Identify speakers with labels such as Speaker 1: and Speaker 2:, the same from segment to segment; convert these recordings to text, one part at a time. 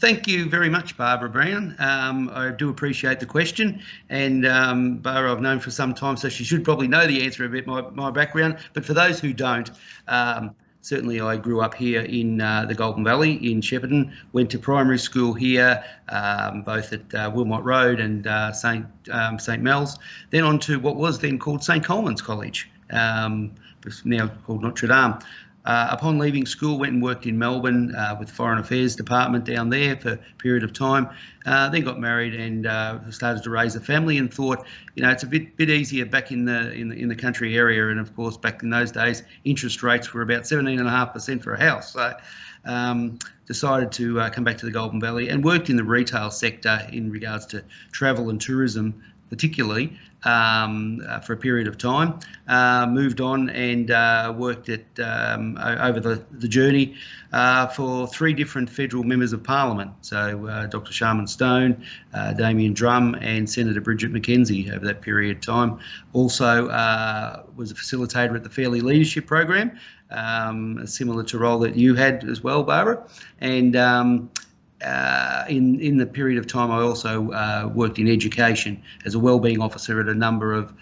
Speaker 1: Thank you very much, Barbara Brown. I do appreciate the question, and Barbara I've known for some time, so she should probably know the answer about my background. But for those who don't, certainly I grew up here in the Golden Valley in Shepparton, went to primary school here, both at Wilmot Road and St Mel's, then on to what was then called St Coleman's College, now called Notre Dame. Upon leaving school, went and worked in Melbourne with the Foreign Affairs Department down there for a period of time. Then got married and started to raise a family, and thought, it's a bit easier back in the country area. And of course, back in those days, interest rates were about 17.5% for a house. So decided to come back to the Golden Valley and worked in the retail sector in regards to travel and tourism, particularly for a period of time. Moved on and worked at over the journey for three different federal members of parliament. So Dr. Sharman Stone, Damien Drum, and Senator Bridget McKenzie over that period of time. Also was a facilitator at the Fairley Leadership Program, similar to a role that you had as well, Barbara. And in the period of time, I also worked in education as a wellbeing officer at a number of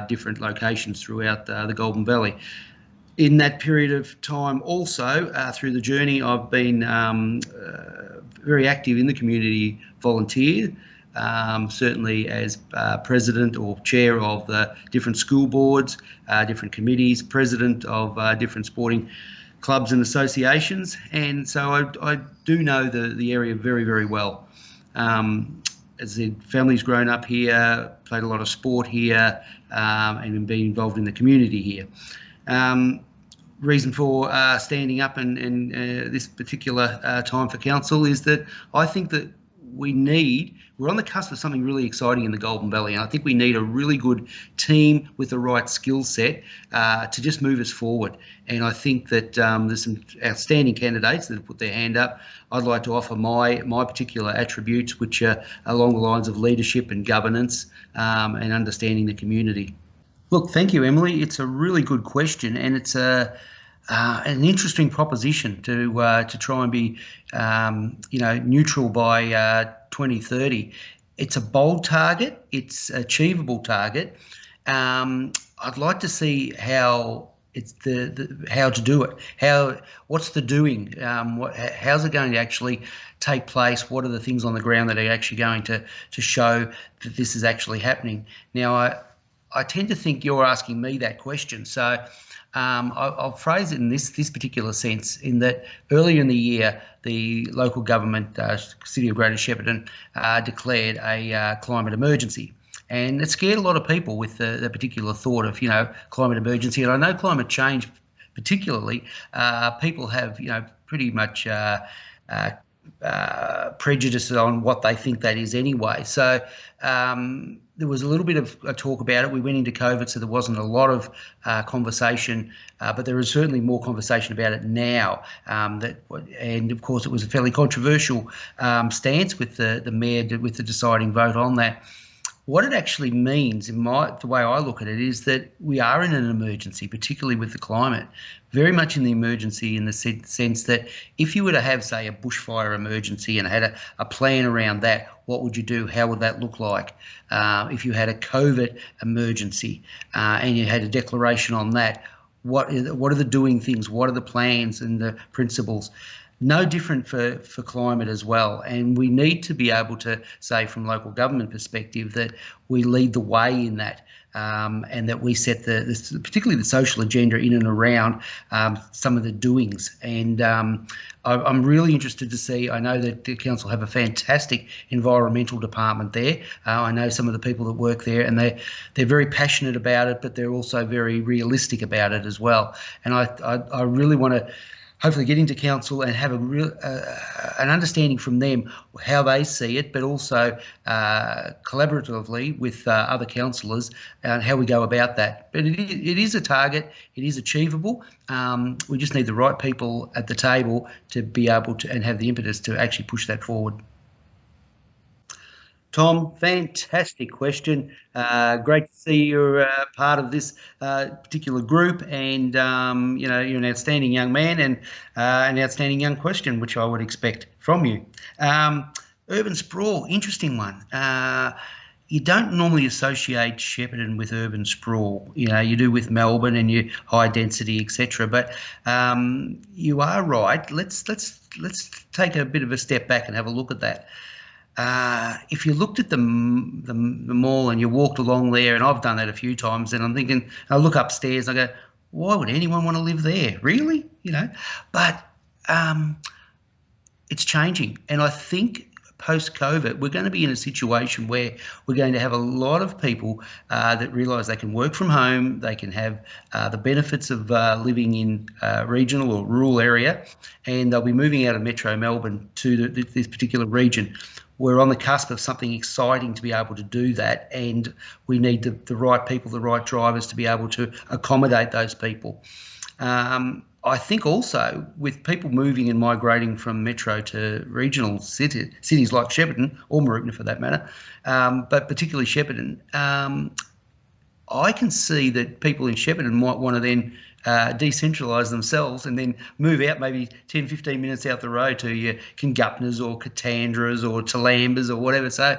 Speaker 1: different locations throughout the Golden Valley. In that period of time also, through the journey, I've been very active in the community volunteer, certainly as president or chair of the different school boards, different committees, president of different sporting clubs and associations, and so I do know the area very, very well. As I said, family's grown up here, played a lot of sport here, and been involved in the community here. Reason for standing up and this particular time for council is that I think that we're on the cusp of something really exciting in the Golden Valley, and I think we need a really good team with the right skill set to just move us forward. And I think that there's some outstanding candidates that have put their hand up. I'd like to offer my particular attributes, which are along the lines of leadership and governance and understanding the community. Look, thank you, Emily. It's a really good question, and it's an interesting proposition to try and be, neutral by 2030. It's a bold target. It's an achievable target. I'd like to see how it's how to do it. What's the doing? How's it going to actually take place? What are the things on the ground that are actually going to show that this is actually happening? Now, I tend to think you're asking me that question, so I'll phrase it in this particular sense, in that earlier in the year, the local government, City of Greater Shepparton, declared a climate emergency. And it scared a lot of people with the particular thought of, climate emergency. And I know climate change particularly, people have, pretty much prejudices on what they think that is anyway. So there was a little bit of talk about it. We went into COVID, so there wasn't a lot of conversation, but there is certainly more conversation about it now. And of course, it was a fairly controversial stance with the mayor, with the deciding vote on that. What it actually means, the way I look at it, is that we are in an emergency, particularly with the climate. Very much in the emergency, in the sense that if you were to have, say, a bushfire emergency and had a plan around that, what would you do? How would that look like? If you had a COVID emergency and you had a declaration on that, what are the doing things? What are the plans and the principles? No different for climate as well. And we need to be able to say, from local government perspective, that we lead the way in that, and that we set particularly the social agenda in and around some of the doings. And I'm really interested to see. I know that the council have a fantastic environmental department there. I know some of the people that work there, and they're very passionate about it, but they're also very realistic about it as well. And I really want to hopefully get into council and have an understanding from them how they see it, but also collaboratively with other councillors and how we go about that. But it is a target. It is achievable. We just need the right people at the table to be able to and have the impetus to actually push that forward. Tom, fantastic question. Great to see you're part of this particular group, and you're an outstanding young man and an outstanding young question, which I would expect from you. Um, Urban sprawl, interesting one. You don't normally associate Shepparton with urban sprawl. You do with Melbourne and your high density, etc. But you are right. Let's take a bit of a step back and have a look at that. If you looked at the mall and you walked along there, and I've done that a few times, and I'm thinking, I look upstairs and I go, why would anyone want to live there? Really? But um, it's changing. And I think post COVID, we're going to be in a situation where we're going to have a lot of people that realise they can work from home, they can have the benefits of living in regional or rural area, and they'll be moving out of Metro Melbourne to this particular region. We're on the cusp of something exciting to be able to do that, and we need the right people, the right drivers to be able to accommodate those people. I think also with people moving and migrating from metro to regional cities like Shepparton or Mooroopna for that matter, but particularly Shepparton, I can see that people in Shepparton might want to then decentralise themselves and then move out maybe 10, 15 minutes out the road to your Kingupnas or Katandras or Talambas or whatever. So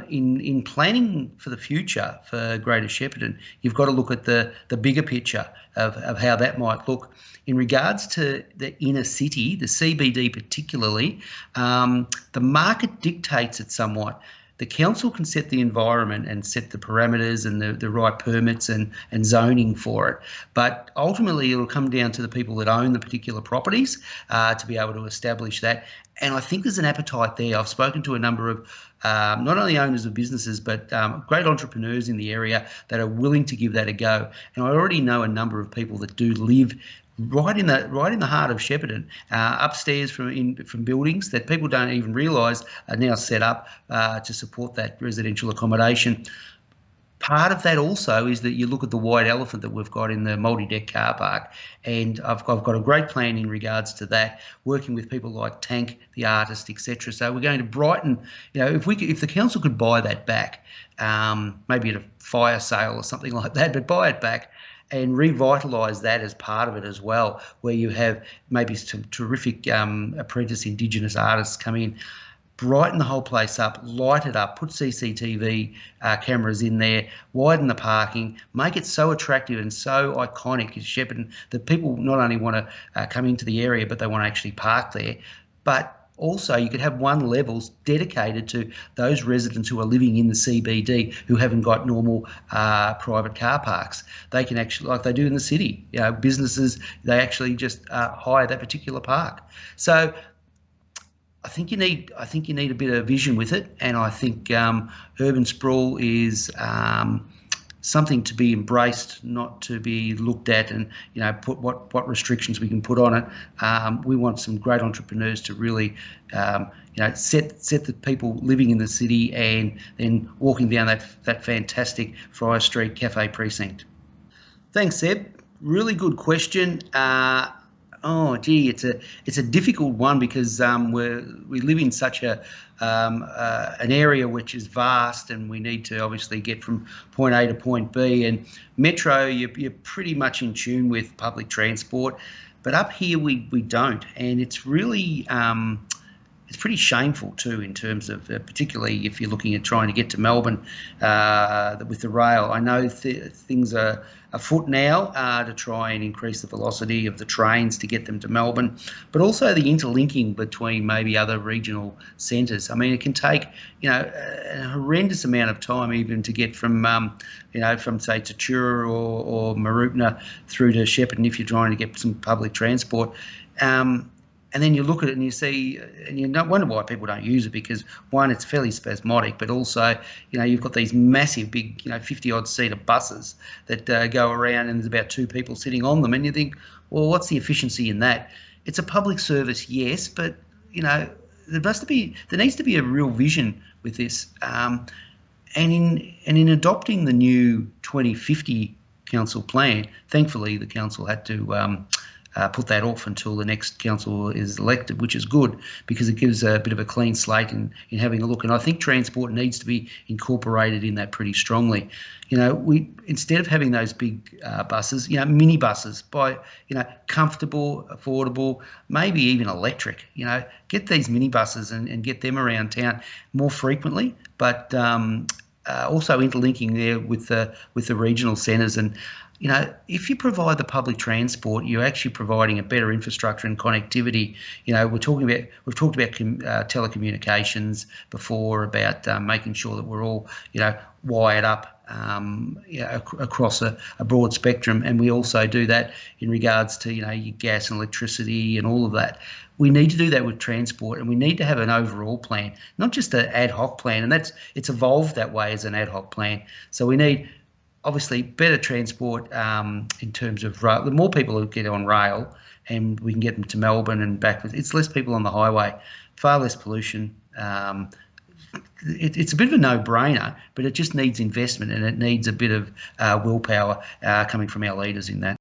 Speaker 1: in planning for the future for Greater Shepparton, you've got to look at the bigger picture of how that might look. In regards to the inner city, the CBD particularly, the market dictates it somewhat. The council can set the environment and set the parameters and the right permits and zoning for it. But ultimately, it'll come down to the people that own the particular properties to be able to establish that. And I think there's an appetite there. I've spoken to a number of not only owners of businesses, but great entrepreneurs in the area that are willing to give that a go. And I already know a number of people that do live right in the heart of Shepparton, upstairs from buildings that people don't even realise are now set up to support that residential accommodation. Part of that also is that you look at the white elephant that we've got in the multi-deck car park, and I've got a great plan in regards to that, working with people like Tank, the artist, etc. So we're going to brighten, if the council could buy that back, maybe at a fire sale or something like that, but buy it back and revitalise that as part of it as well, where you have maybe some terrific apprentice Indigenous artists come in, brighten the whole place up, light it up, put CCTV cameras in there, widen the parking, make it so attractive and so iconic as Shepparton that people not only want to come into the area, but they want to actually park there. But also, you could have one levels dedicated to those residents who are living in the CBD who haven't got normal private car parks. They can actually, like they do in the city, businesses, they actually just hire that particular park. So I think you need a bit of vision with it, and I think urban sprawl is something to be embraced, not to be looked at and put what restrictions we can put on it. We want some great entrepreneurs to really set the people living in the city and then walking down that fantastic Friar Street Cafe precinct. Thanks, Seb. Really good question. Oh, gee, it's a difficult one because we live in such an area which is vast, and we need to obviously get from point A to point B. And metro, you're pretty much in tune with public transport, but up here we don't, and it's really it's pretty shameful too in terms of particularly if you're looking at trying to get to Melbourne with the rail. I know things are afoot now to try and increase the velocity of the trains to get them to Melbourne, but also the interlinking between maybe other regional centres. I mean, it can take a horrendous amount of time even to get from from say Tatura or Mooroopna through to Shepparton if you're trying to get some public transport. And then you look at it and you see, and you wonder why people don't use it because, one, it's fairly spasmodic, but also, you've got these massive, big, 50-odd seater buses that go around and there's about two people sitting on them. And you think, well, what's the efficiency in that? It's a public service, yes, but, there needs to be a real vision with this. And in adopting the new 2050 council plan, thankfully the council had to put that off until the next council is elected, which is good because it gives a bit of a clean slate in having a look. And I think transport needs to be incorporated in that pretty strongly. We instead of having those big buses, mini buses, by comfortable, affordable, maybe even electric. Get these mini buses and get them around town more frequently, but also interlinking there with the regional centres. And if you provide the public transport, you're actually providing a better infrastructure and connectivity. We've talked about telecommunications before, about making sure that we're all wired up across a broad spectrum, and we also do that in regards to your gas and electricity and all of that. We need to do that with transport, and we need to have an overall plan, not just an ad hoc plan. And it's evolved that way as an ad hoc plan. So we need, obviously, better transport in terms of rail. The more people who get on rail, and we can get them to Melbourne and back, it's less people on the highway, far less pollution. It's a bit of a no-brainer, but it just needs investment, and it needs a bit of willpower coming from our leaders in that.